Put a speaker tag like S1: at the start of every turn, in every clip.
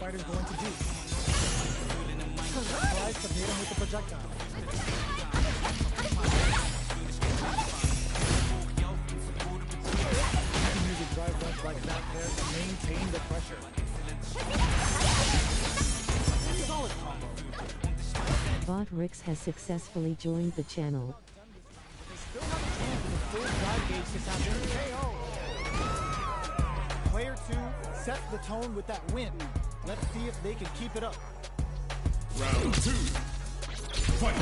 S1: fighter's going to do. Tries to hit him with the projectile. Using drive rush like that there to maintain the pressure. Solid combo.
S2: Bot Rix has successfully joined the channel.
S1: They still have a chance with a full drive gauge to tap in KO. Player 2 sets the tone with that win. Let's see if they can keep it up.
S3: Round 2. Fight!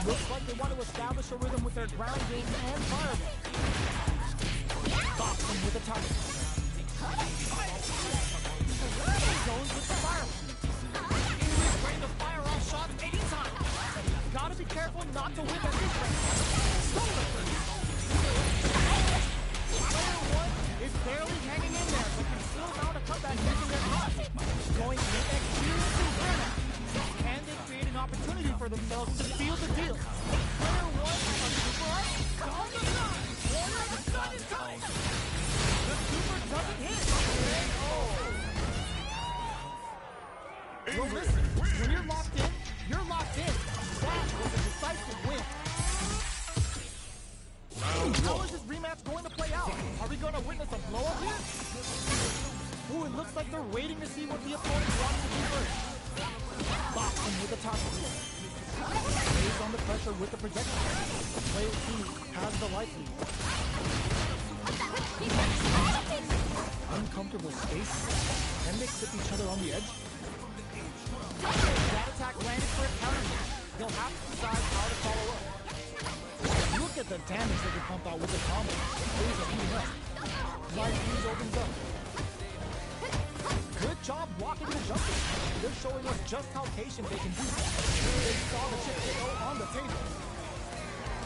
S1: Looks like they want to establish a rhythm with their ground game and fireball. Box him with a target. Jones with the fire. Ingrid ready to fire off shots anytime. Gotta be careful not to whip at this range. Player 1 is barely hanging in there, but can still mount a comeback using their hot. Going to experience and burnout. Can they create an opportunity for themselves to seal the deal? Player 1 on super up. On the side. The sun is coming. The super doesn't hit. Well, listen, when you're locked in, you're locked in. That was a decisive win. How is this rematch going to play out? Are we going to witness a blow-up here? Ooh, it looks like they're waiting to see what the opponent wants to do first. Box him with a target. Stays on the pressure with the projectile. Player 2 has the life lead. Uncomfortable space. Can they clip each other on the edge? That attack landed for a counter. They'll have to decide how to follow up. Look at the damage they can pump out with the combo. Things are heating up. Life fuse opens up. Good job blocking the jumping. They're showing us just how patient they can be. They saw the chip KO on the table.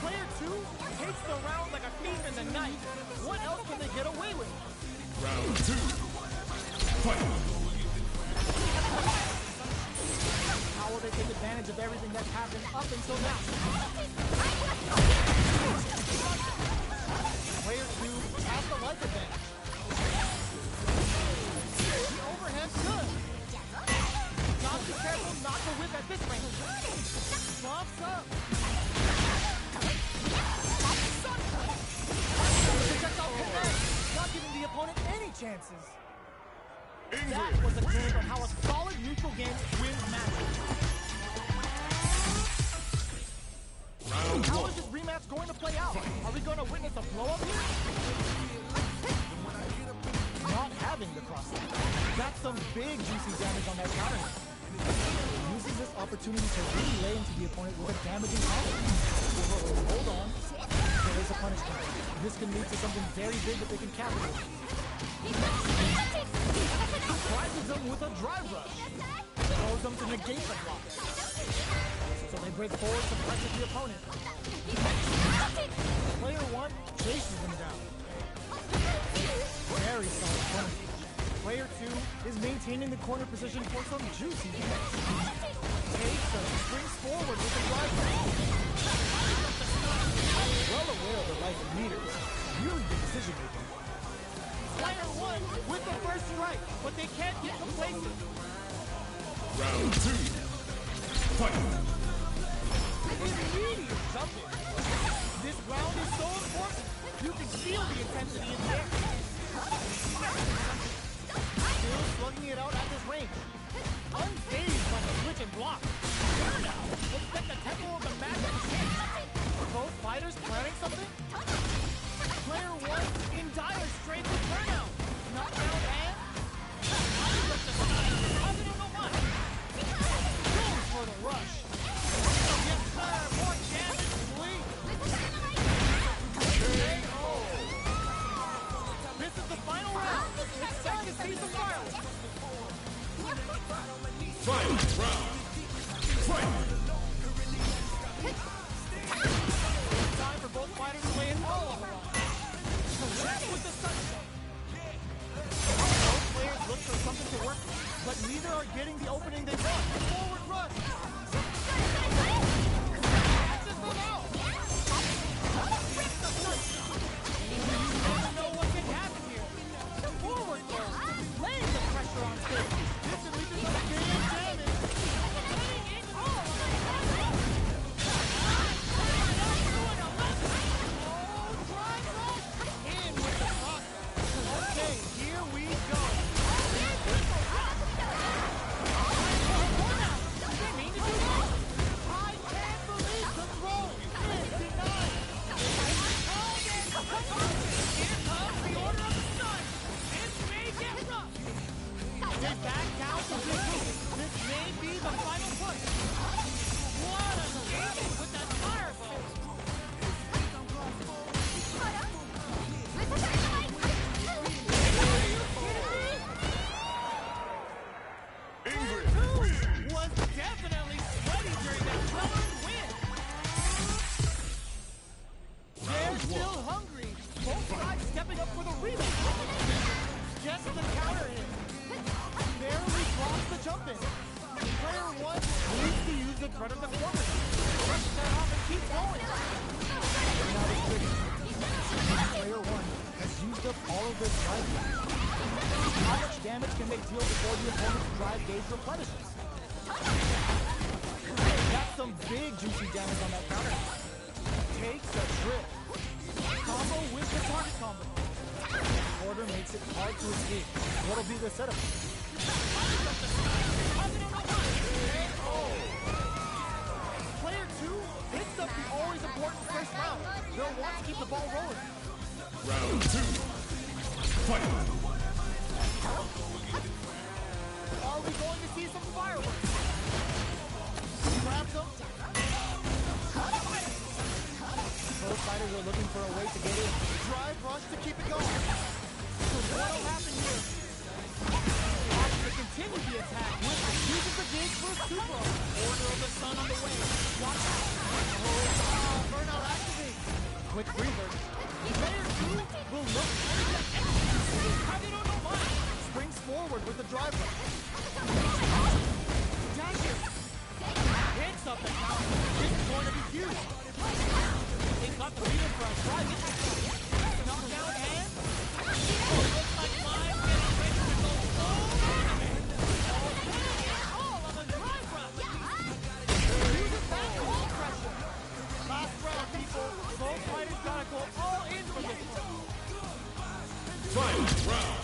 S1: Player 2 takes the round like a thief in the night. What else can they get away with?
S3: Round 2. Fight!
S1: How will they take advantage of everything that's happened up until now? Player 2 has the life advantage. The overhead's good. Gotta be careful not to whip at this range. Bumps up. Projectile connect. Not giving the opponent any chances. That was a clue on how a solid neutral game wins matches. How is this rematch going to play out? Are we going to witness a blow-up here? Not having the cross. That's some big juicy damage on that counter. Uses this opportunity to really lay into the opponent with a damaging combo. Hold on. There is a punish counter. This can lead to something very big that they can capitalize. Surprises them with a drive rush. Throws them to negate the block. So they break forward to pressure the opponent. Player 1 chases them down. Very solid corner. Player 2 is maintaining the corner position for some juicy hits. Takes and springs forward with the drive rush. Well aware of the life meters. Really good decision making. Player 1 with the first strike, but they can't get complacent.
S3: Round 2. Fight!
S1: Immediate jumping. This round is so important. You can feel the intensity in there. Still slugging it out at this range. Unfazed by the switch and block. Here now. Looks like the tempo of the match has changed. Both fighters planning something? Player 1 in dire straits with burnout. Knockdown and... Positive no one. Goes for the rush. Yes, sir. More damage, please. This is the final round. It's time to see some fireworks.
S3: Final round. Fight!
S1: Time for both fighters to lay it all on the line. Connect with the sunshine. Both players look for something to work with, but neither are getting the opening they want. Forward rush. Catches them out. You never know what can happen here. The forward throw, laying the pressure on stage. They back down to this move. This may be the final push. What a game with that fireball. Was definitely sweaty during that well-earned win. They're still hungry. Both sides stepping up for the rematch. Just the counter hit. Barely blocks the jump in. Player one needs to use the threat of the corner. Rush that off and keep going. Now it's pretty. Player one has used up all of their drive. How much damage can they deal before the opponent's drive gauge replenishes? Got some big juicy damage on that counter. Takes a trip. Combo with the target combo. Order makes it hard to escape. What'll be the setup? Player two picks up the always important first round. They'll want to keep the ball rolling.
S3: Round two. Fight.
S1: Are we going to see some fireworks? Grabs them. Both fighters are looking for a way to get in. Drive rush to keep it going. So what'll happen here? Opts to continue the attack with the uses the gauge for a super. Order of the sun on the way. Watch out. Oh, burnout activates. Quick breather. Player two will look for the execute. Kagero no Mai springs forward with the drive rush. Dashes. Hits up the counter. This is going to be huge. They got the leader for a drive. Knockdown and looks like Mai getting ready to go full. All on the drive rush. Uses that wall pressure. Last round, people. Both fighters gotta go all in for this one.
S3: Final round.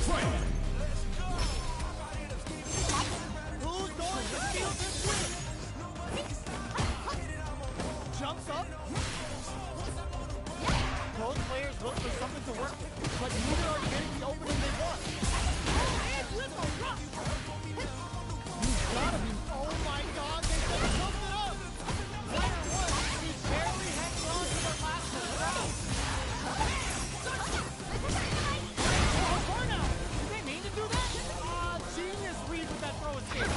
S3: Fight.
S1: Who's going to steal this win? Jumps up. Both players look for something to work with, but neither are getting the opening they want. You've gotta be. Oh my god, they just jumped it up! Player one is barely hanging on to the last round. Oh, burnout! Did they mean to do that? Genius read with that throw escape.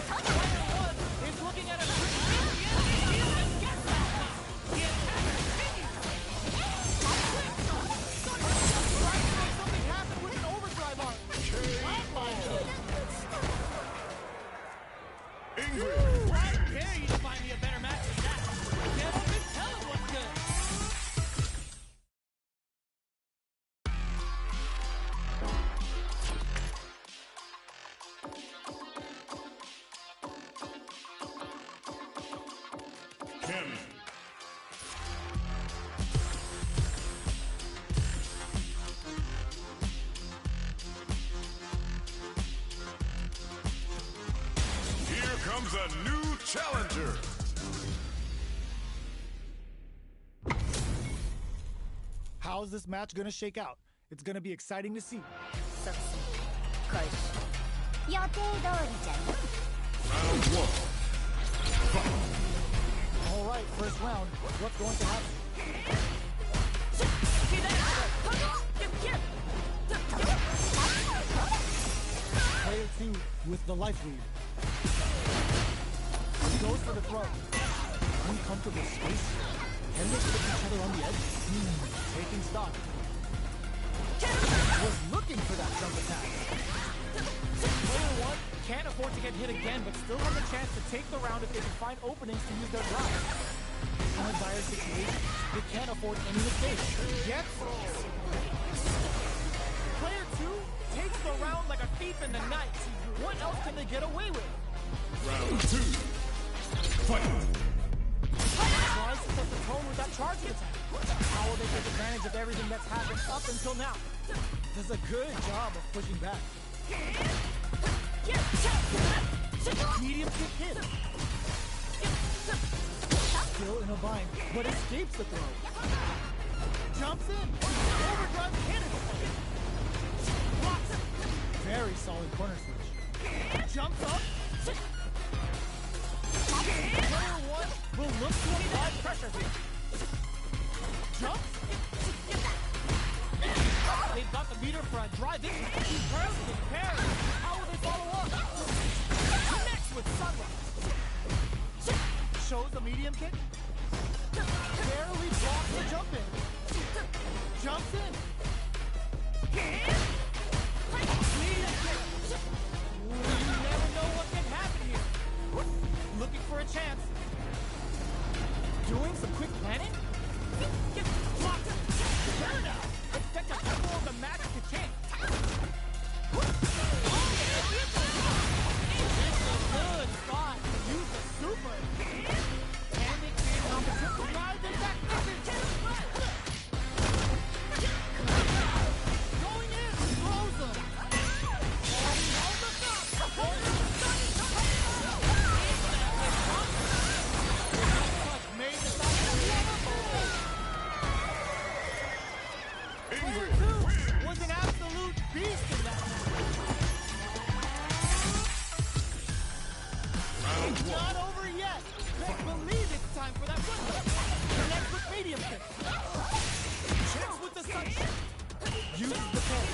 S1: Player one is looking at a quick shield and gets that one. The attack continues. Trying to make something happen with an overdrive arm. Oh my goodness.
S3: Ingrid.
S1: I dare you to find me a better match than that. Get up and tell him what's good.
S3: Kim. Here comes a new challenger.
S1: How's this match gonna shake out? It's gonna be exciting to see.
S4: 開始予定通りじゃね
S3: Round one. Fight.
S1: All right, first round. What's going to happen? Player two with the life lead. Goes for the throw. Uncomfortable space. Can they put each other on the edge? Taking stock. Was looking for that jump attack. Player one can't afford to get hit again, but still has a chance to take the round if they can find openings to use their drive. In a dire situation, they can't afford any mistakes. Yes. Player two takes the round like a thief in the night. What else can they get away with?
S3: Round two. Fight.
S1: Tries to set the tone with that charging attack. How will they take advantage of everything that's happened up until now? Does a good job of pushing back. Medium kick hit. Still in a bind, but escapes the throw. Jumps in. Overdrive cannon. Blocks. Very solid corner switch. Jumps up. Player one will look to apply pressure here. Jumps. They've got the meter for a drive in. Perfect parry. How will they follow up? Connects with Sunrise. Shows the medium kick. Barely blocks the jump in. Jumps in. Medium kick. Ooh, you never know what can happen here. Looking for a chance. Doing some quick planning. Blocked. Turn out. Expect a tempo of the match to change. This is a good spot. Use the super. And they create an opportunity to drive them back. Going in, throws them. Made the was an absolute beast in that match. Not over yet. Let's believe it's time for that one. Connects with medium kick. Checks with the sunshine. Uses the pole.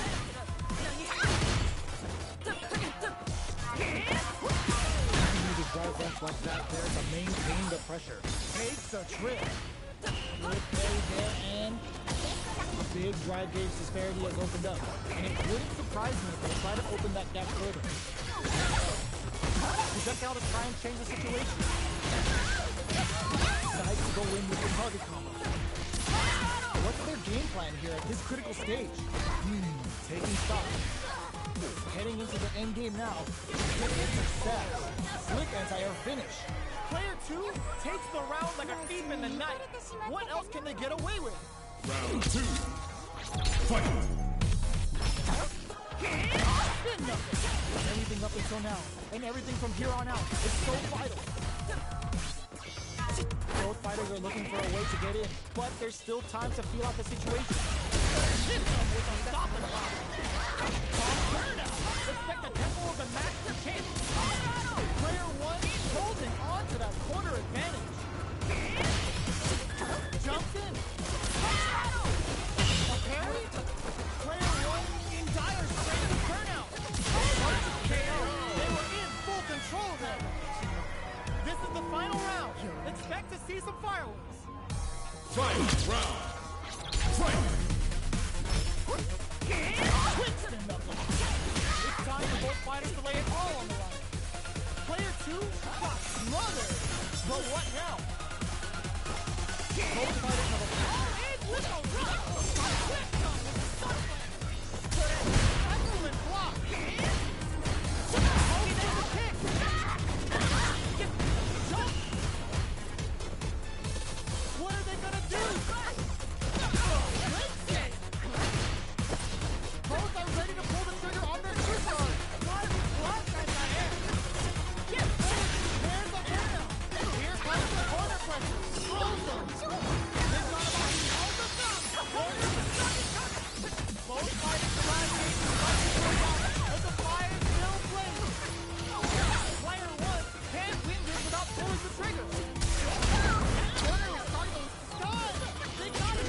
S1: You need to drive runs like that there to maintain the pressure. Takes a trip. Good parry there and big drive gauge disparity has opened up. And it wouldn't surprise me if they try to open that gap further. Projectile to try and change the situation. Decides to go in with the target combo. What's their game plan here at this critical stage? Taking stock. Heading into the end game now. Success. Slick anti-air finish. Player 2 takes the round like a thief in the night. What else can they get away with?
S3: Round 2. Fight!
S1: Been nothing. Everything up until now, and everything from here on out is so vital. Both fighters are looking for a way to get in, but there's still time to feel out the situation. Hit them with a stop and pop. Expect the tempo of the match to change. Player 1 holding on to that corner advantage. Jumps in. A parry? Player 1 in dire straits of burnout. KO. They were in full control there. This is the final round. Expect to see some fireworks.
S3: Fight! Round! Fight!
S1: Winston knuckle. It's time for both fighters to lay it all on the line. Player 2 got smothered. But what now? Both fighters have a with a run. Excellent block. Holding the kick. Jump. What are they gonna do? Both are ready to pull the trigger on their super. Drive block anti-air. Get forward. There's the air. Here comes the corner pressure. Throws them. Both fighters trying to but the fire still blazes. Player 1 can't win this without pulling the trigger. That corner is starting to stun. They got it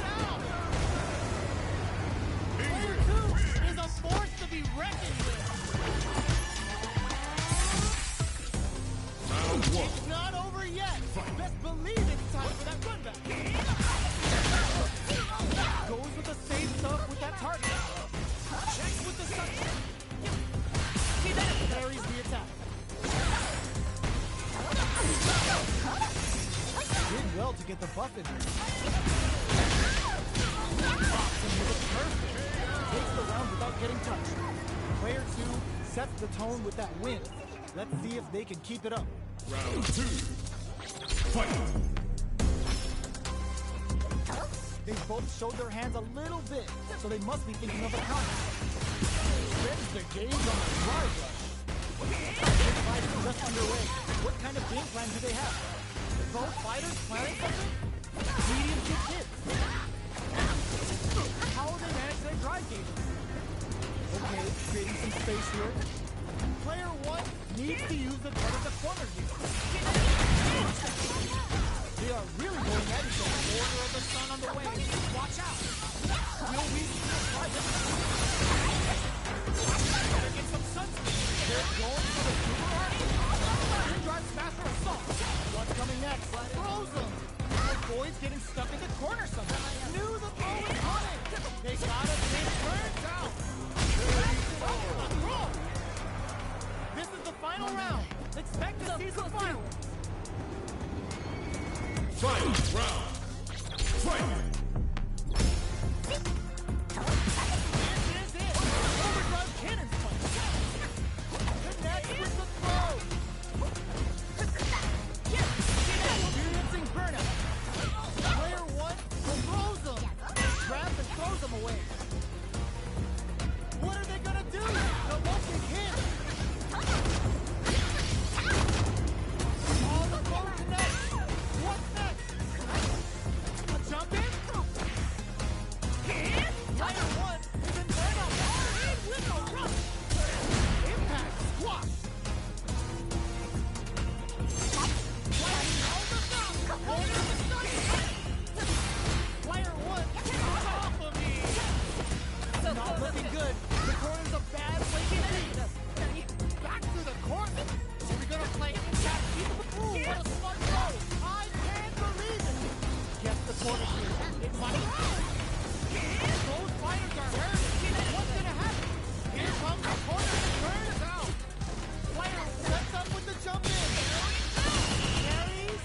S1: out. Player 2 is a force to be reckoned with.
S3: Round 1.
S1: It's not over yet. Best believe it's time for that run back. Goes with the same stuff with that target. Checks with the sunshine. He then parries the attack. Did well to get the buff in there. Pops him with a perfect. Takes the round without getting touched. Player 2 sets the tone with that win. Let's see if they can keep it up.
S3: Round 2. Fight!
S1: They both showed their hands a little bit, so they must be thinking of a counter. Spends the gauge on the drive rush. This fight is just underway. What kind of game plan do they have? Both fighters planning something? Medium kick hits. How will they manage their drive gauges? Okay, creating some space here. Player 1 needs to use the cut of the corner here. They are really going at each other. Order of the sun on the way. Watch out. Will we try this? Better get some sunscreen. They're going for the super arc. Drive smasher assault. What's coming next? Throws them. The boy's getting stuck in the corner somehow. Knew the ball was coming. They got it. It turns out. This is the final round. Expect to see some fireworks.
S3: Final round. Fight!
S1: This is it. Overdrive cannon's punch. Connect with the throw. Experiencing burnout. Player 1 throws them. Grabs and throws them away. What are they gonna do? The won't hit. All the throws next. What's next? A jump in? Player 1 is in burnout. In with a rush. Impact squash. Player 1 is off of me. Not looking good. The corner's a bad place to be. Back to the corner. Are we gonna play impact? Ooh, what a smart throw. I can't believe it. Guess the corner here. It might. Those fighters are hurt. What's gonna happen? Here comes the corner and turns out. Player sets up with the jump in. Carries.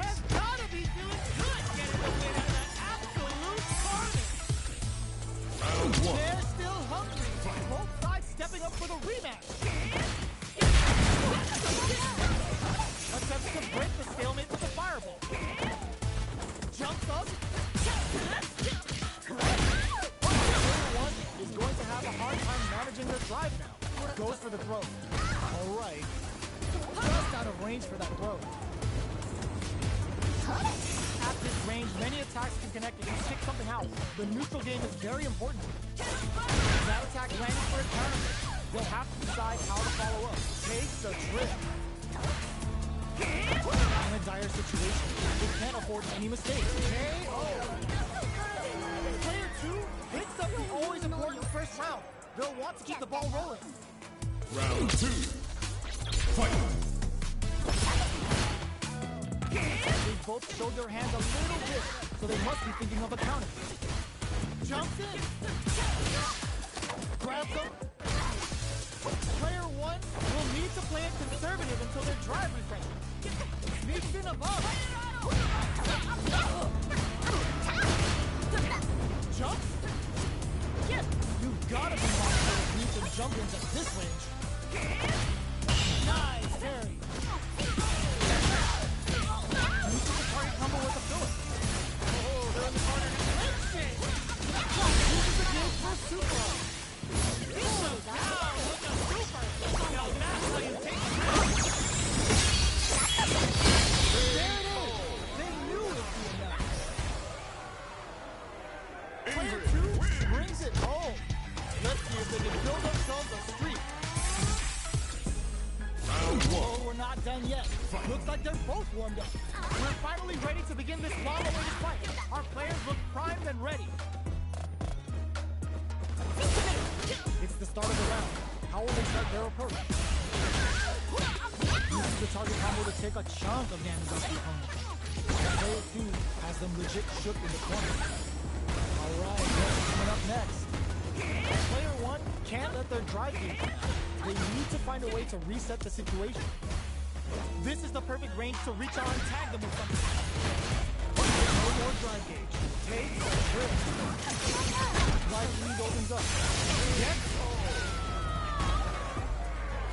S1: Has gotta be doing good getting the win out of that absolute carnage.
S3: Round 1.
S1: They're still hungry. Both sides stepping up for the rematch. Attempts to break the stalemate with the fireball. Jumps up. Player 1 is going to have a hard time managing their drive now. Goes for the throw. All right. Just out of range for that throw. At this range, many attacks can connect and stick something out. The neutral game is very important. That attack landed for a tournament. They'll have to decide how to follow up. Takes a trip. In a dire situation, they can't afford any mistakes. KO. Player 2 picks up the always important first round. They'll want to keep the ball rolling.
S3: Round 2. Fight!
S1: They both showed their hands a little bit, so they must be thinking of a counter. Jumps in. Grabs them. Player 1 will need to play it conservative until their drive refreshes. Sneaks in above. Jumps. You've got to be mindful of reach and jump ins at this range. Nice parry. Target combo with the filler. Oh, they're in the corner. Lynching! Uses the game for super. Down with the super. Now that's how you take it. There it is. They knew it would be enough. Player 2 brings it home. Let's see if they can build themselves a streak.
S3: Round 1.
S1: Oh, we're not done yet. Looks like they're both warmed up. We're finally ready to begin this long-awaited fight. Our players look primed and ready. It's the start of the round. How will they start their approach? Use the target combo to take a chunk of damage off the opponent. Player 2 has them legit shook in the corner. Alright, what's coming up next? Player 1 can't let their drive gauge down. They need to find a way to reset the situation. This is the perfect range to reach out and tag them with something. No more drive gauge. Take a trip. Drive lead opens up. Yes.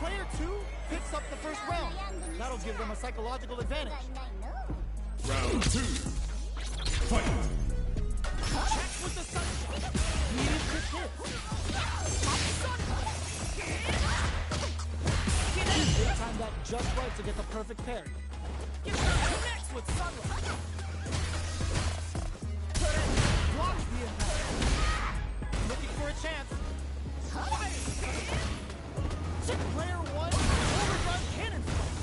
S1: Player 2 picks up the first round. That'll give them a psychological advantage.
S3: Round 2. Fight!
S1: Check with the sunshine. Needed quick hits. They timed that just right to get the perfect parry. Connects with Sunlight. Blocks the impact. Looking for a chance. Player 1, overdrive cannon strike.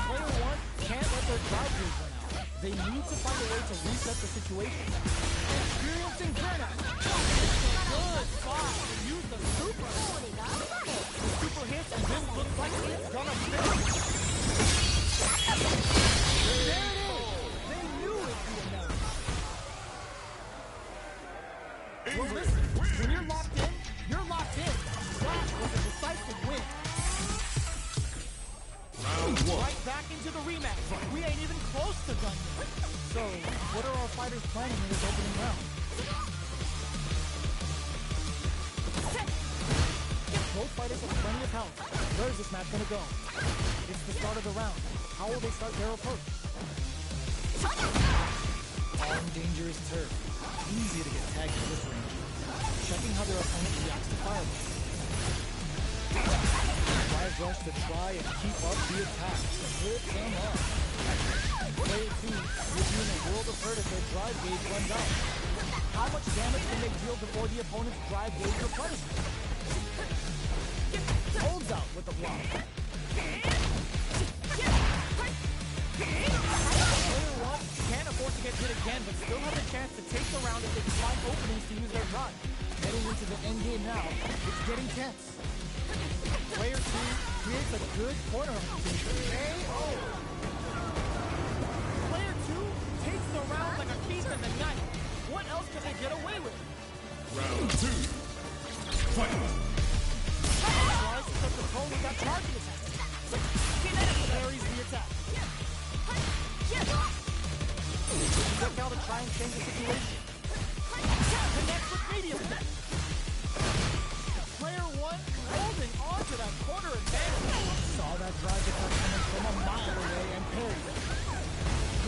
S1: Player 1 can't let their drive gauge run out. They need to find a way to reset the situation. Experiencing burnout. Good spot to use the super. The super hits and this looks like it's gonna finish. There it is. They knew it'd be enough. Well, listen, when you're locked in, you're locked in. That was a decisive win.
S3: Round 1.
S1: Right back into the rematch. We ain't even close to done yet. So, what are our fighters planning in this opening round? Both fighters have plenty of health. Where is this match gonna go? It's the start of the round. How will they start their approach? On dangerous turf. Easy to get tagged in this range. Checking how their opponent reacts to fireballs. Drive rush to try and keep up the attack. Hit them up. Player 2 will be in a world of hurt if their drive gauge runs out. How much damage can they deal before the opponent's drive gauge replenishes? Holds out with the block. Player 1 can't afford to get hit again, but still have a chance to take the round if they can find openings to use their drive. Heading into the end game now, it's getting tense. Player 2 creates a good corner opportunity. Player 2 takes the round like a thief in the night. What else can they get away with?
S3: Round 2. Fight.
S1: Tries to set the tone with that charging attack. Parries the attack. Check out to try and change the situation. Connects with medium attack. Player 1 holding on to that corner advantage. Saw that drive attack coming from a mile away and parried it.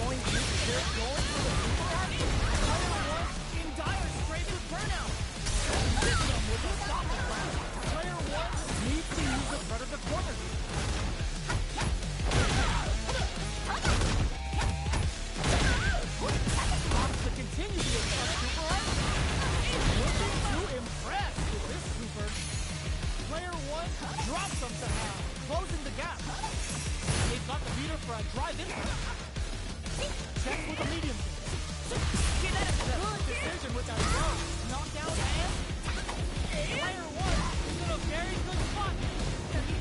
S1: Going deep, they're going for the super army. Player 1 in dire straits with burnout. Hit them with a stopping round. Player 1 needs to use the threat of the corner. Opts to continue the attack super army. Looking to impress with this super. Player 1 drops them somehow, closing the gap. They've got the beater for a drive impact. Check with a medium. Good decision with that throw. Knockdown and player 1 is in a very good spot.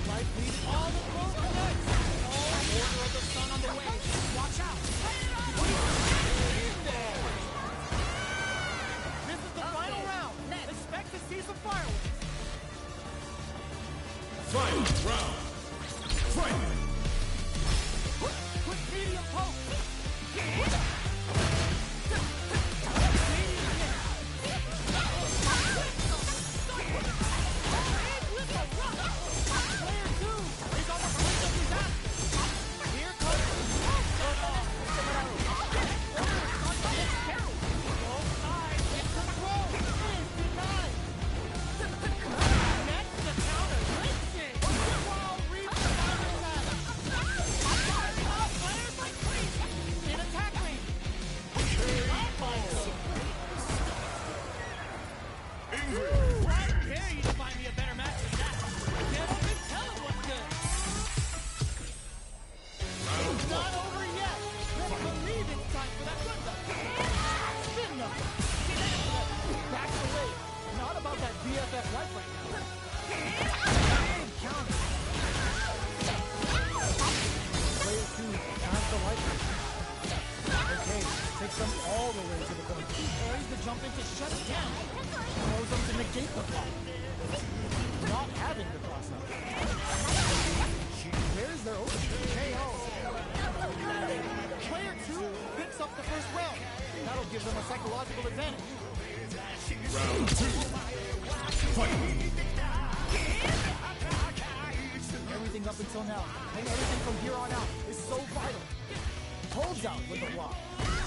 S1: Life leads all the throw connects. Oh, order of the sun on the way. Watch out. In there. This is the final round. Expect to see some fireworks.
S3: Final round. Fight.
S1: Quick medium poke.
S3: Round 2. Fight.
S1: Everything up until now, and everything from here on out, is so vital. Holds out with the block.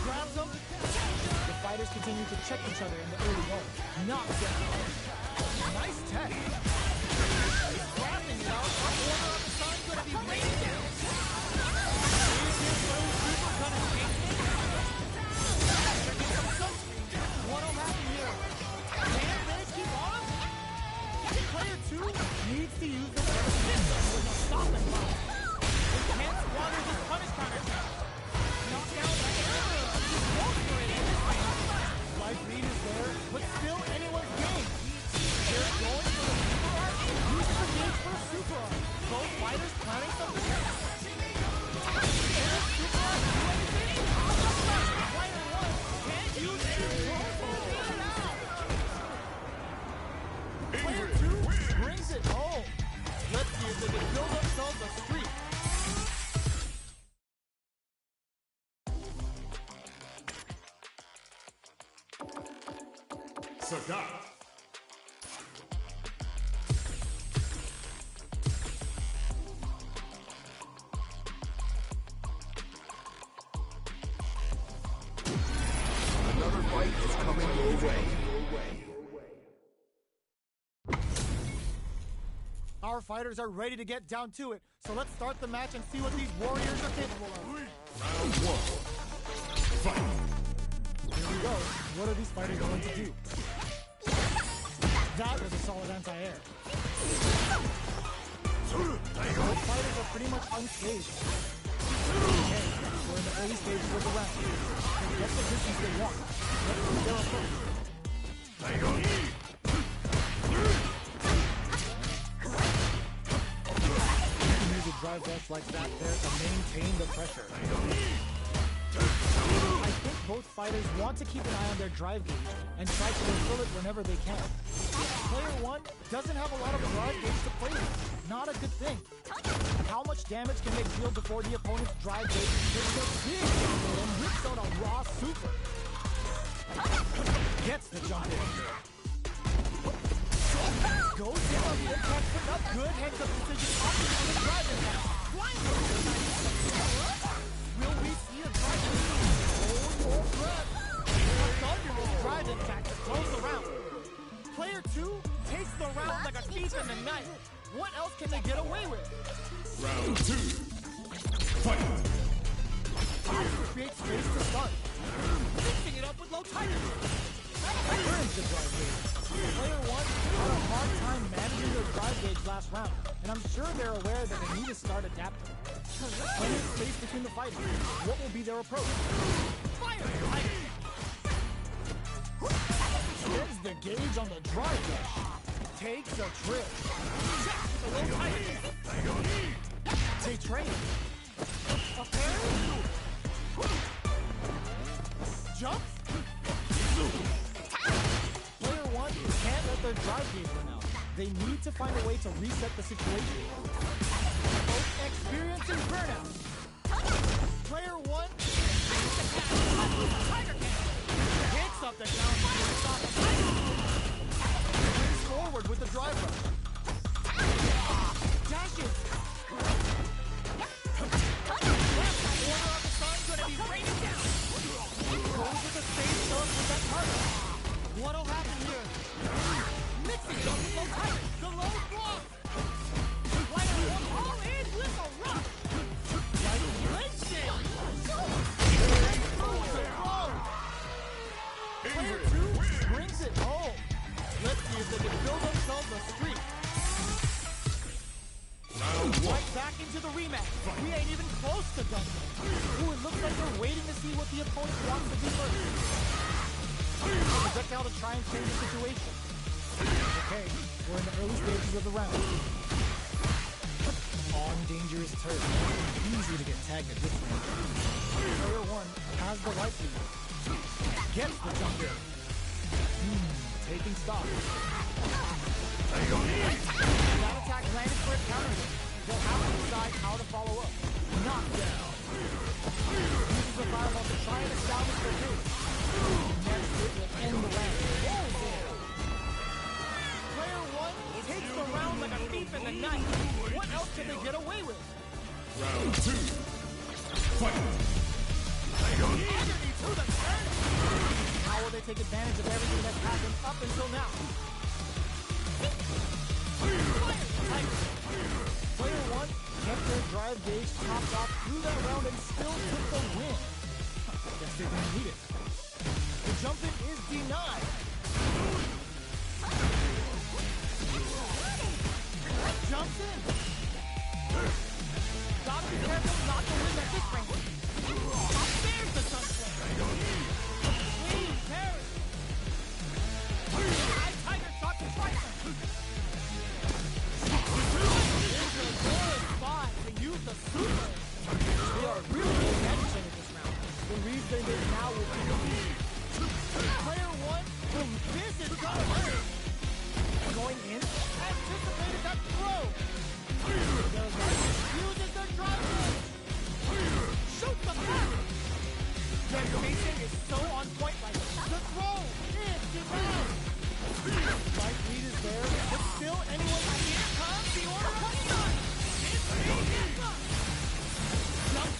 S1: Grabs them. The fighters continue to check each other in the early going. Knocks down. Nice tech. Grabbing it out.
S3: Sagat.
S5: Another fight is coming your way.
S1: Our fighters are ready to get down to it, so let's start the match and see what these warriors are capable of.
S3: Round one. Fight.
S1: Here we go. What are these fighters going to do? That was a solid anti-air. Both fighters are pretty much unscathed. Okay, we're in the early stages of the round. They get the distance they want. Let's see their approach. You can use a drive dash like that there to maintain the pressure. I think both fighters want to keep an eye on their drive gauge and try to refill it whenever they can. Player 1 doesn't have a lot of drive gauge to play with. Not a good thing. How much damage can they deal before the opponent's drive gauge gets a big jump and rips out a raw super? Gets the jump in. Goes in on the impact, put up good heads up decision option on the drive attack. Will we see a drive attack? Hold your breath. A thunderous drive attack to close the round. Player 2 takes the round like a thief in the night. What else can they get away with?
S3: Round two. Fight.
S1: Creates space to start. Mixing it up with low tiger. Burns the drive gauge. Player 1 had a hard time managing their drive gauge last round, and I'm sure they're aware that they need to start adapting. Plenty of space between the fighters. What will be their approach? Fire! Tiger! Spins the gauge on the drive dash. Takes a trip. Checks the low tiger. They trade. A pair? Jumps? Player 1 can't let their drive gauge run out. They need to find a way to reset the situation. Both experiencing burnout. Player 1 hits up the down to stop the tiger. Moves forward with the drive rush. Dashes. Order of the sun's gonna be raining down. Goes with the same stuff with that target. What'll happen here? Mixing it up with low tiger. The low block. Player 1 all in with a rush. Lynching. Player 2 brings it home. Let's see if they can build themselves a streak. Right back into the rematch. We ain't even close to done. Ooh, it looks like they're waiting to see what the opponent wants to do first. A projectile to try and change the situation. Okay, we're in the early stages of the round. On dangerous turf. Easy to get tagged at this point. Player 1 has the right lead. Gets the jump in. Taking stock. That attack landed for a counter hit. They'll have to decide how to follow up. Knockdown. Uses the fireball to try and establish their base. Next hit will end the round. Player 1 takes the round like a thief in the night. What else can they get away with?
S3: Round two. Fight.
S1: Agony to the turn. How will they take advantage of everything that's happened up until now? Fire! Tiger. Player 1 kept their drive gauge topped off through that round and still took the win. Guess they didn't need it. The jump in is denied. Jumps in. Gotta be careful not to win at this range. There's the sunflame. Clean parry. High tiger shot to Triton. It's a good spot to use the super. They are really managing it this round. The read they make now will be the lead. Player 1, this is gonna hurt. Going in, anticipated that throw. Uses their drive gauge. Shoots the back. Their spacing is so on point right now. The throw is denied.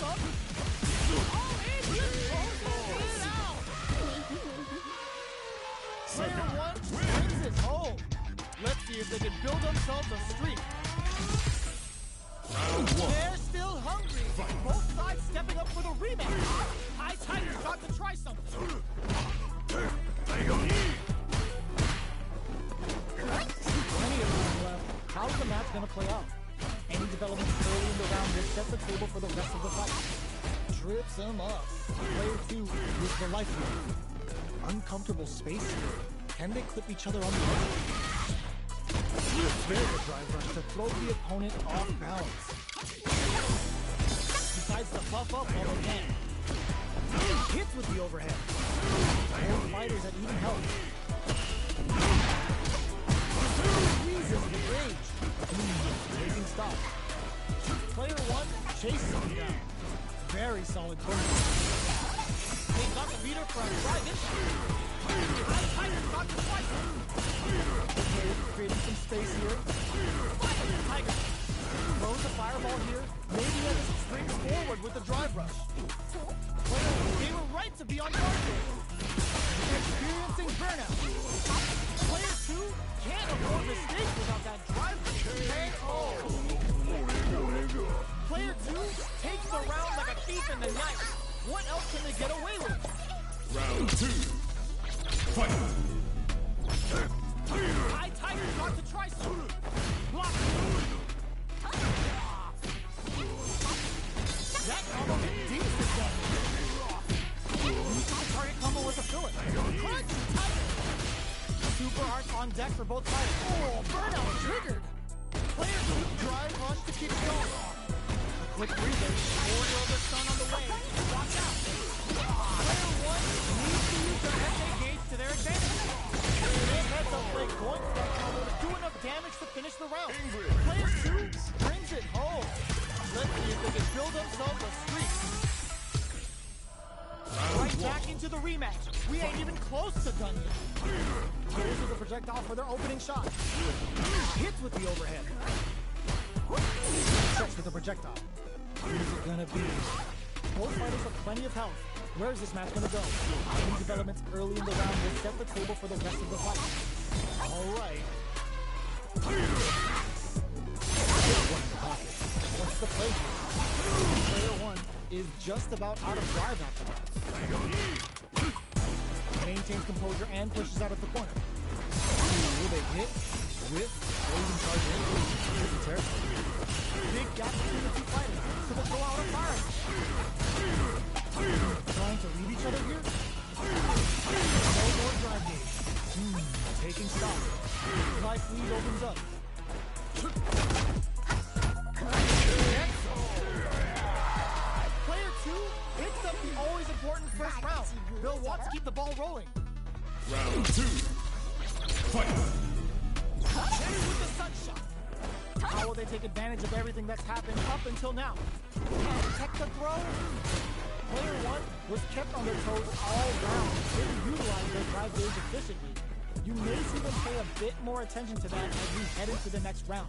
S1: up. All in, just closes it out. Player one brings it home. Let's see if they can build themselves a streak. They're still hungry. Both sides stepping up for the rematch. High Tiger's got to try something. Plenty of time left. How's the match gonna play out? Any developments early in the round will set the table for the rest of the fight. Trips him up. Player 2 with the lifeline. Uncomfortable space here. Can they clip each other on the edge? There's a drive rush to throw the opponent off balance. Decides to puff up while they can. Hits with the overhead. Both fighters at even health. Squeezes the rage. Taking stock. Player one chases him down. Very solid corner. They got the beater for a drive in. Tiger's got the slice. Okay, creating some space here. Tiger throws a fireball here. Maybe as it springs forward with the drive rush. They were right to be on guard there. Experiencing burnout. Player two can't afford mistakes without that drive rush. Player two takes the round like a thief in the night. What else can they get away with?
S3: Round 2. Fight!
S1: High Tiger's got to try some. Block. That combo hit decent damage. The target combo was a fillet. Crunch Tiger. Super arc on deck for both fighters. Oh, burnout triggered. Player two drive run to keep it going. A quick breather. Order of the sun on the way. Watch out. Player one needs to use their head gauge to their advantage. Their heads up play going for that combo to do enough damage to finish the round. Player two brings it home. Let's see if they can build themselves a streak. Right back into the rematch. We ain't even close to done yet. Goes with the projectile for their opening shot. Hits with the overhead. Checks with the projectile. Who's it gonna be? Both fighters have plenty of health. Where is this match gonna go? Any developments early in the round will set the table for the rest of the fight. Alright. What's the play here? Player one is just about out of drive after that. Maintains composure and pushes out of the corner. Will they hit? Whip? Or even charge in? This is terrible. Big gap between the two fighters, so they'll go out on fire. Trying to lead each other here? No more drive gauge. Taking stock. Life lead opens up. Player two picks up the always important first round. They'll want to keep the ball rolling.
S3: Round 2. Fight!
S1: Cherry with the sunshot. How will they take advantage of everything that's happened up until now? And protect the throw? Player one was kept on their toes all round. They utilized their drive gauge efficiently. You may see them pay a bit more attention to that as we head into the next round.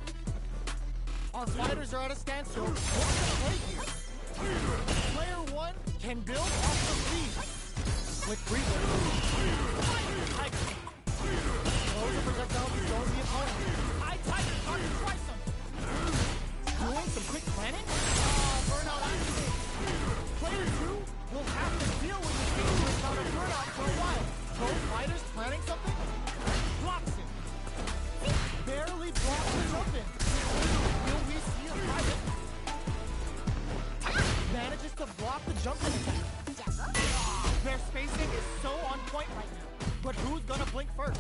S1: Our fighters are at a standstill. What's the play here? Player one can build off the lead. Quick breather. Tiger. Throws a projectile to throw the opponent. High Tiger hard to try something. Doing some quick planning? Burnout activated. Player two will have to deal with this game without a burnout for a while. Both fighters planning something? Blocks it. Barely blocks the jump in. Will we see a private? Manages to block the jump in attack. Their spacing is so on point right now. But who's gonna blink first?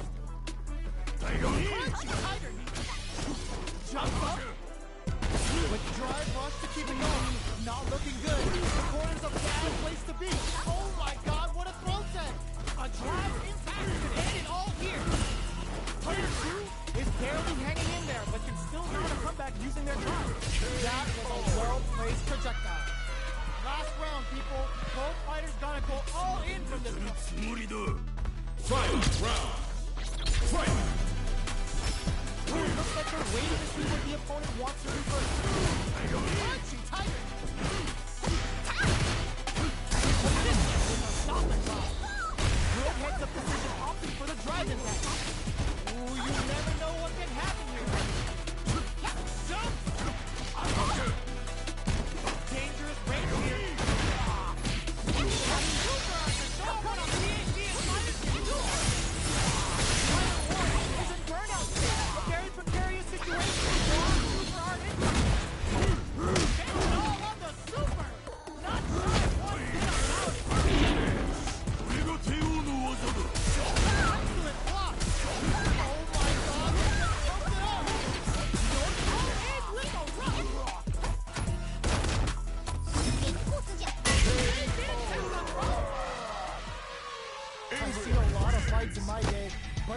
S1: Crunchy Tiger knee. Jump up. With drive rush to keep it going. Not looking good. The corner's a bad place to be. Oh my god, what a throw set. A drive impact can end it all here. Player two is barely hanging in there, but can still mount a comeback using their drive. That was a well-placed projectile. Last round, people. Both fighters gotta go all in from this one.
S3: Final round! Fight!
S1: Ooh, it looks like they're waiting to see what the opponent wants to do first. Crunchy Tiger!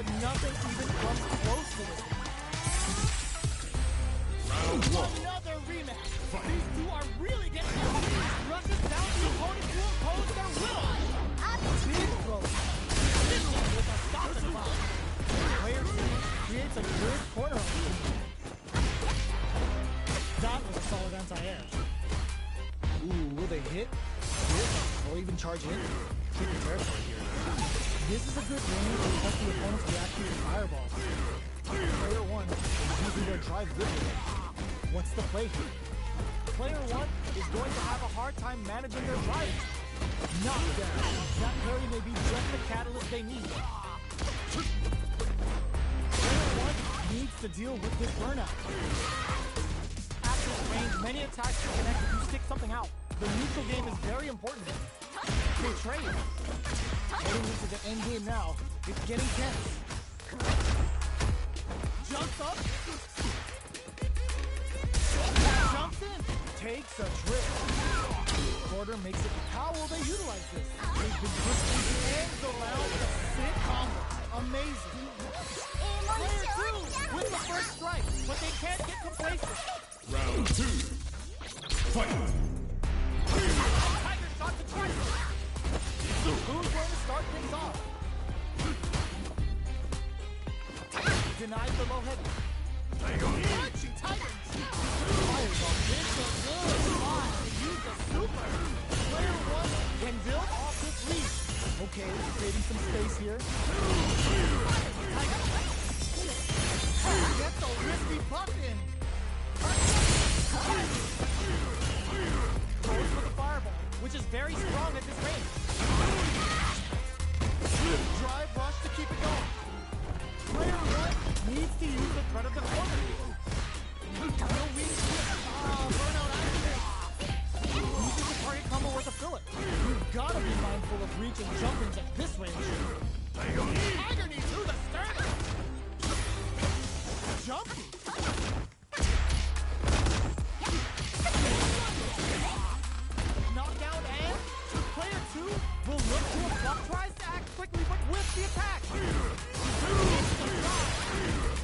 S1: but nothing even comes close to this.
S3: Round one.
S1: Another rematch. These two are really getting it. Rushes down the opponent to impose their will. Big throw. This one with a stop and block. Player 2 creates a good corner. That was a solid anti-air. Ooh, will they hit? Or even charge in? Tricky territory here. This is a good range to test the opponent's reaction to fireballs. Player 1 is using their drive good with it. What's the play here? Player 1 is going to have a hard time managing their drive. Knockdown. That parry may be just the catalyst they need. Player 1 needs to deal with this burnout. At this range, many attacks can connect if you stick something out. The neutral game is very important. They trade. Heading into the end game now. It's getting tense. Jumps up. Jumps in. Takes a trip. Quarter makes it. How will they utilize this? They've been twisting the ends around the sick combo. Amazing. Player 2 with the first strike, but they can't get complacent.
S3: Round 2. Fight.
S1: Tiger shot to twice. Who's going to start things off? Denies the low heavy. Punchy Tiger. Fireball hits a good spot to use the super. Player 1 can build off this lead. Okay, creating some space here. Tiger. Gets a risky buck in. Goes for the fireball, which is very strong at this range. Drive rush to keep it going. Player 1 needs to use the threat of the corner. No weak burnout activate. Uses the target combo with a fillet. You've got to be mindful of reach and jump-ins at this range. Tiger knee to the sternum. Jumpy. Knockdown and player 2 will look to a block, tries to act quickly but with the attack.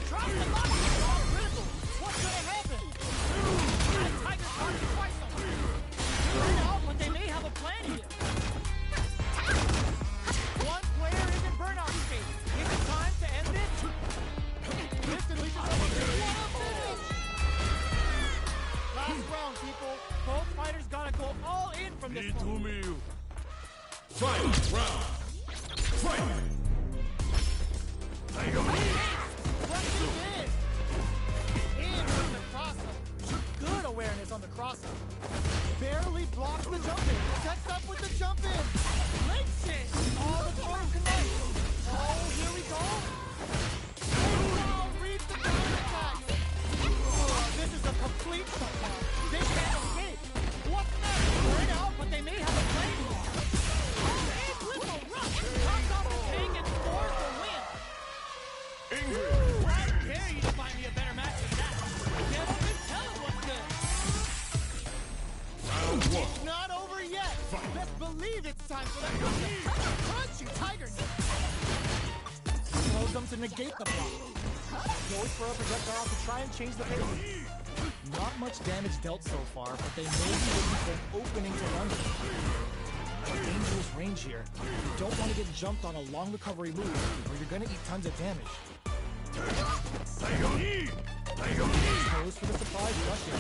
S1: Tries to lock it all critical. What's gonna happen? And Tiger caught twice on him. Burn out, but they may have a plan here. One player is in burnout state. Is it time to end it? This unleashes a finish. Last round, people. Both fighters gotta go all in from this one.
S3: Final round. Fight.
S1: Rushing in with the crossover. Good awareness on the crossover. Barely blocks the jump in. Sets up with the jump in. Links it. All the throws connect. Oh, here we go. Wow, reads the counter attack. Oh, this is a complete shutdown. They can't escape. What's next? Burn out, but they may have a play here. With a rush. Comes off the king and scores the win. I dare you to find me a better match than that. Get up and tell him what's good.
S3: Round 1.
S1: It's not over yet. Best believe it's time for that punchy Tiger knee. Slows them to negate the block. Goes for a projectile to try and change the pace. Not much damage dealt so far, but they may be looking for an opening to run with. A dangerous range here. You don't want to get jumped on a long recovery move, or you're going to eat tons of damage. Goes for the surprise rush in.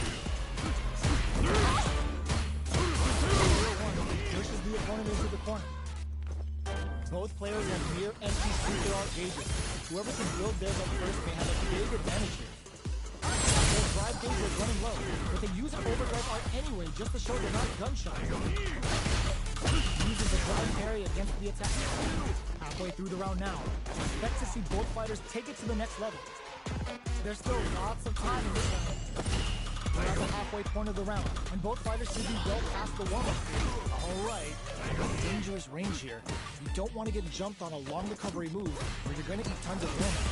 S1: Pushes the opponent into the corner. Both players have near empty super art gauges. Whoever can build theirs up first may have a big advantage here. Their drive gauge is running low, but they use an overdrive art anyway just to show they're not gunshots. Uses the drive parry against the attack. Halfway through the round now. Expect to see both fighters take it to the next level. There's still lots of time in this round. We're at the halfway point of the round, and both fighters should be well past the warm-up. Alright, dangerous range here. You don't want to get jumped on a long recovery move, or you're going to eat tons of damage.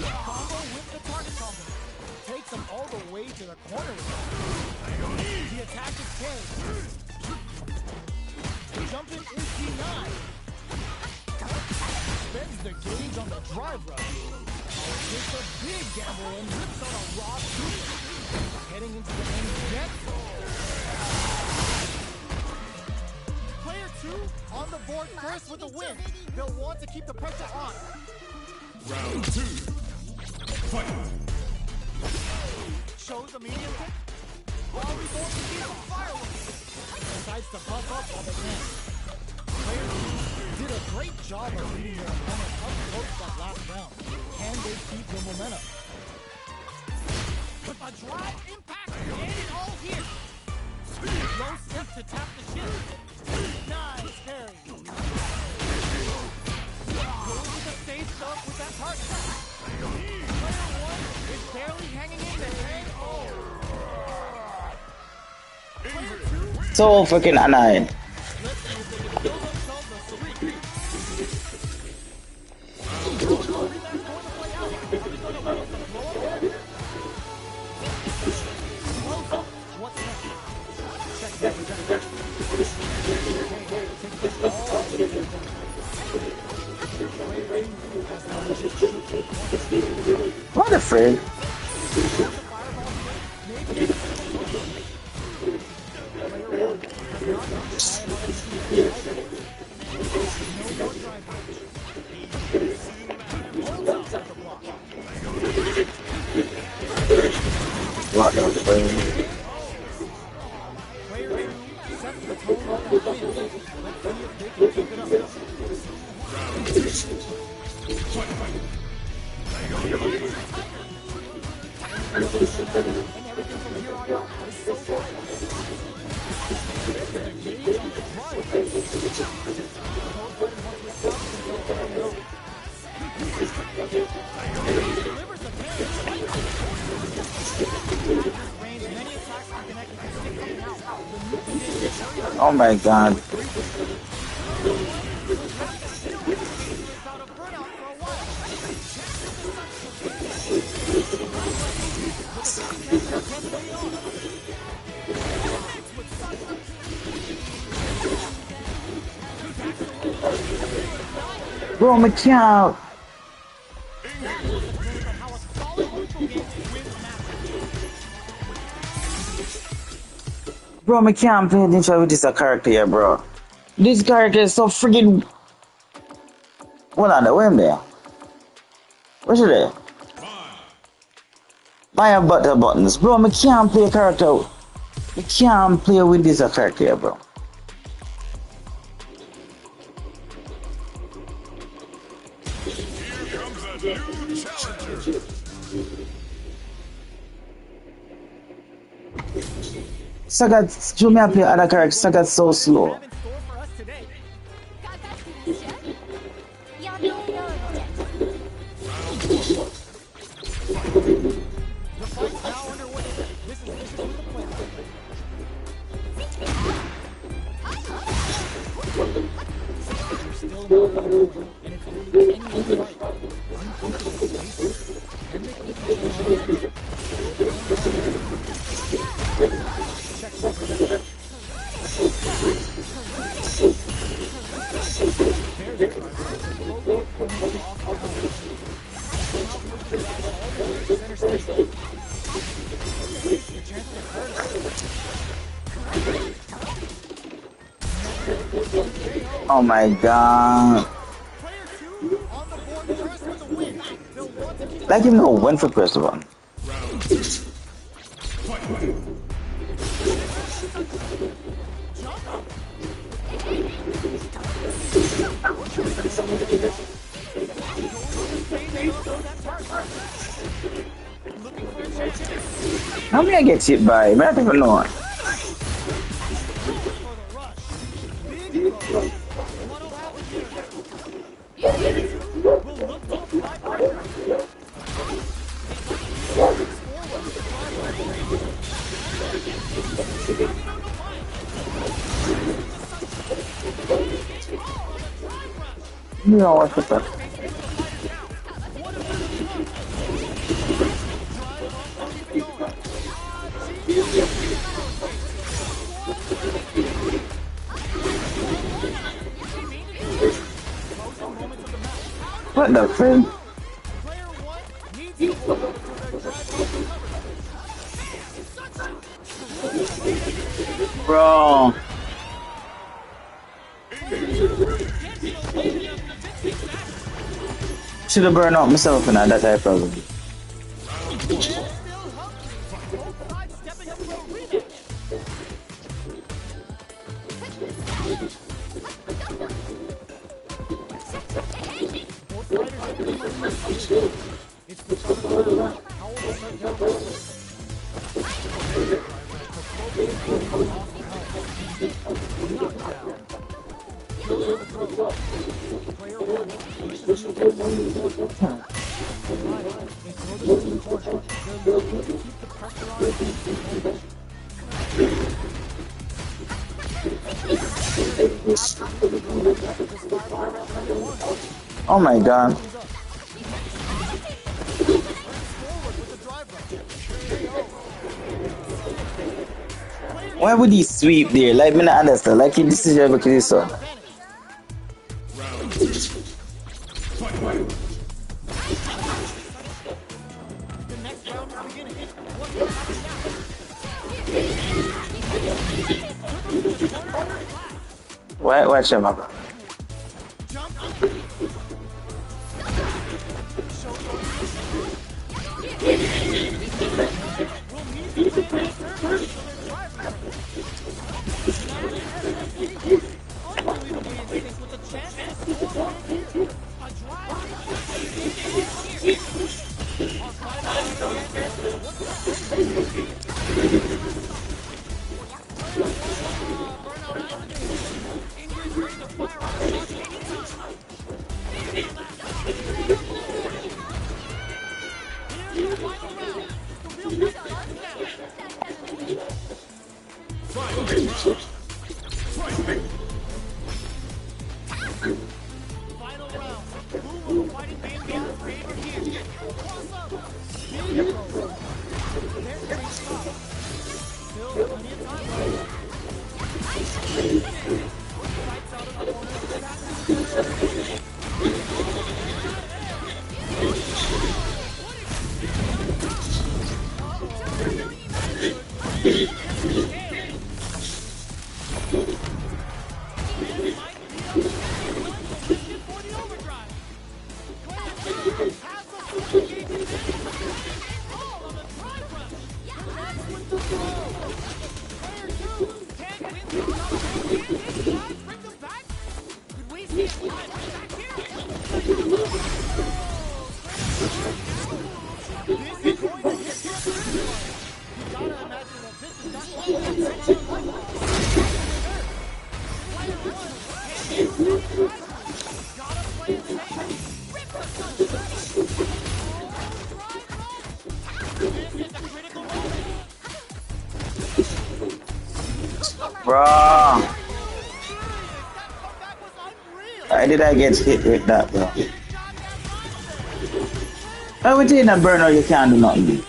S1: Combo with the target combo. Takes them all the way to the corner with it. The attack is carried. The jump in is denied. spends the gauge on the drive rush. Takes a big gamble and rips on a raw super. Heading into the end jet. Player 2 on the board first with a win. They'll want to keep the pressure on.
S3: Round 2. Fight.
S1: Shows a medium kick. While we both see some fireworks. Decides to buff up while they can. Player 2 did a great job of leading their opponent up close that last round. Can they keep the momentum? With a drive impact and it all here. Low step to tap the ship. Nice parry. Goes with the safe stuff with that target. Player 1 is barely hanging in there. Player 2
S6: So freaking annoying.
S1: let's see if they can build themselves a streak.
S6: What a friend. What a friend. Oh my god. Bro, me can't. Bro, me can't pay attention with this character here, bro. This character is so freaking. Hold on, where am I? Where's it at? My buttons. Bro, me can't play a character. Me can't play with this character here, bro. Sagat, show me play other character. Sagat so slow. Oh my god. Like him know when for first one. How many I get hit by? I don't even know. No, what's the fuck? What the frick?
S1: Player one needs to hold until their drive is recovered.
S6: Bro. Should have burned out myself in that type probably.
S1: Still hungry. Both sides stepping up for a rematch. Both fighters have been it's the start of the round. How will they start down? Knockdown. Kills to the throat. Player one misses the corner. They throw this to the corner. They're looking to keep the pressure on and
S6: Oh my god. Why would he sweep there? Like me not understand. Like this is ever kill so.
S3: Round two. Fight.
S1: the next round is beginning. What's going to happen now?
S6: Why watch him up?
S1: Jump. Final round. Who will the fighting man be in favor here? Cross up. There's the stop. Still plenty of time left. Fights out of the corner.
S6: Bro. Why did I get hit with that, bro? I would say that burner you can't do nothing.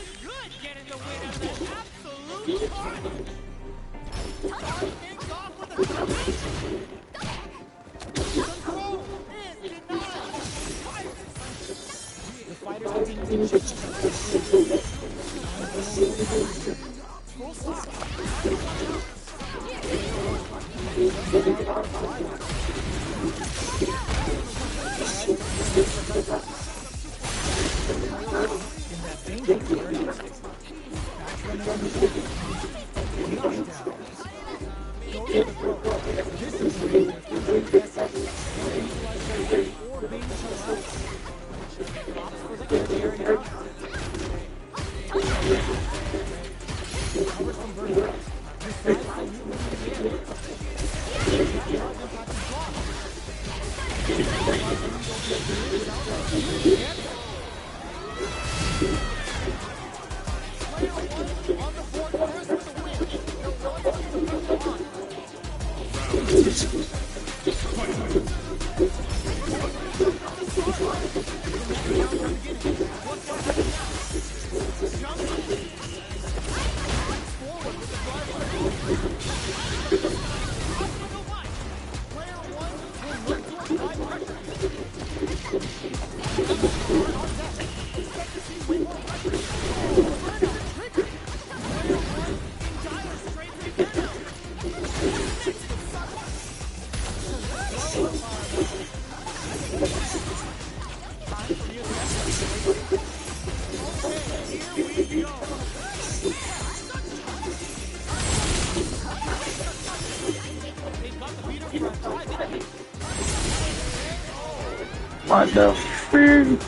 S6: What the freak?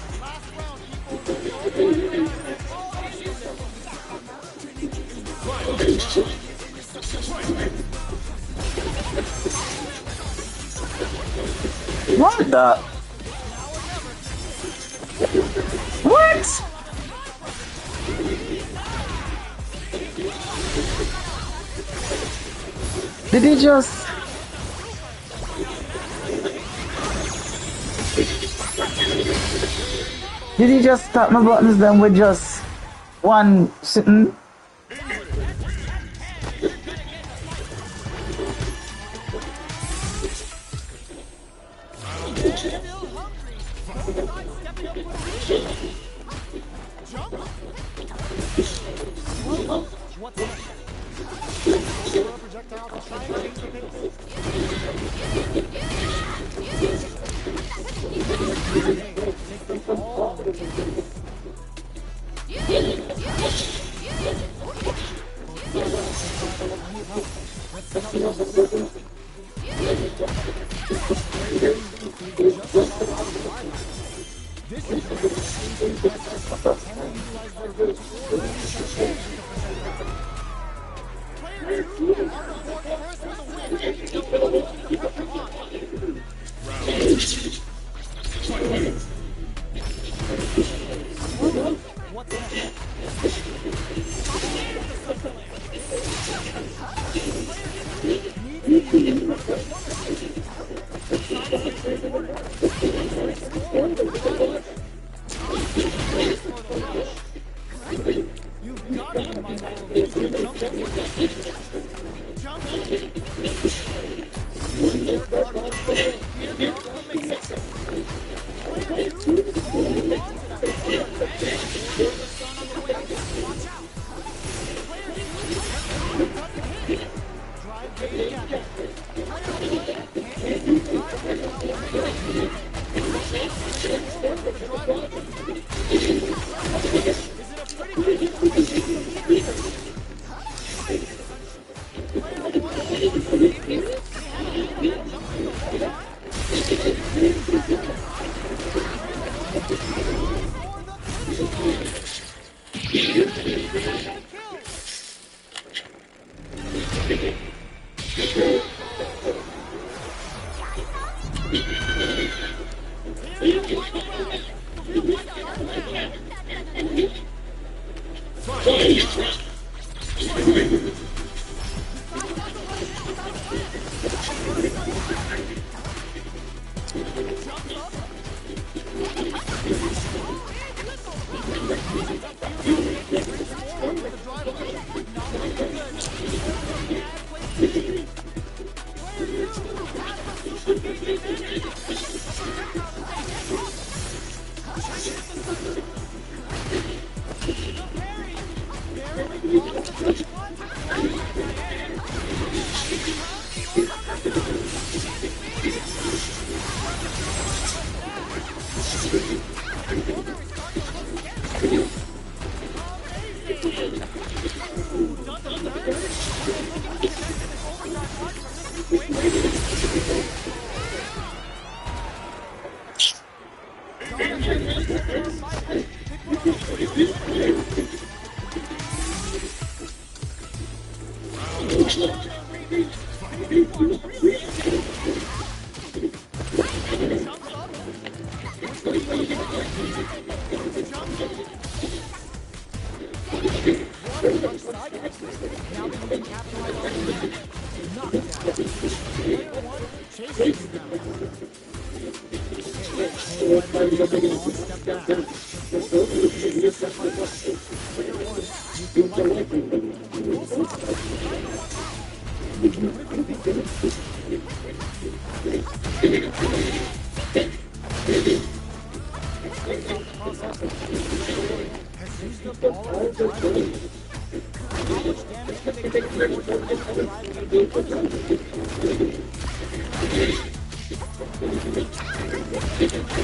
S6: What the? What? Did he just? Did he just stop my buttons then with just one sitting?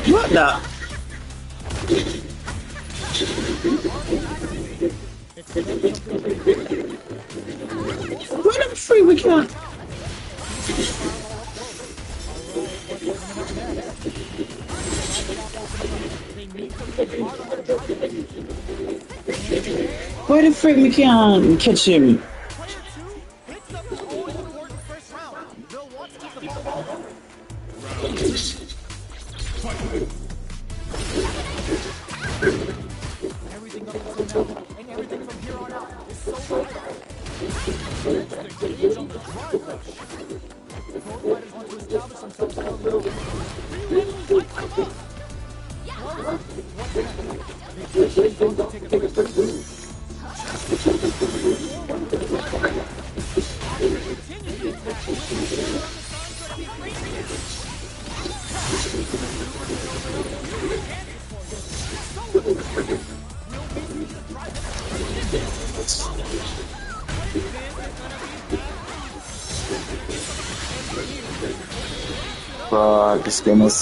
S6: What the? What the freak we can't? Why the frick me can't catch him?
S1: Player 2 hits up is always important first round. They'll want to keep the ball going. Everything up until now, and everything from here on out is so vital. That's the gauge on the drive rush. Both fighters want to establish themselves early on. Three levels lights them up. Close. What's next? The aggression is going to take a quick move. Forward with the drive rush. Continue the attack. The signs going to be crazy.
S6: Bro, this game is so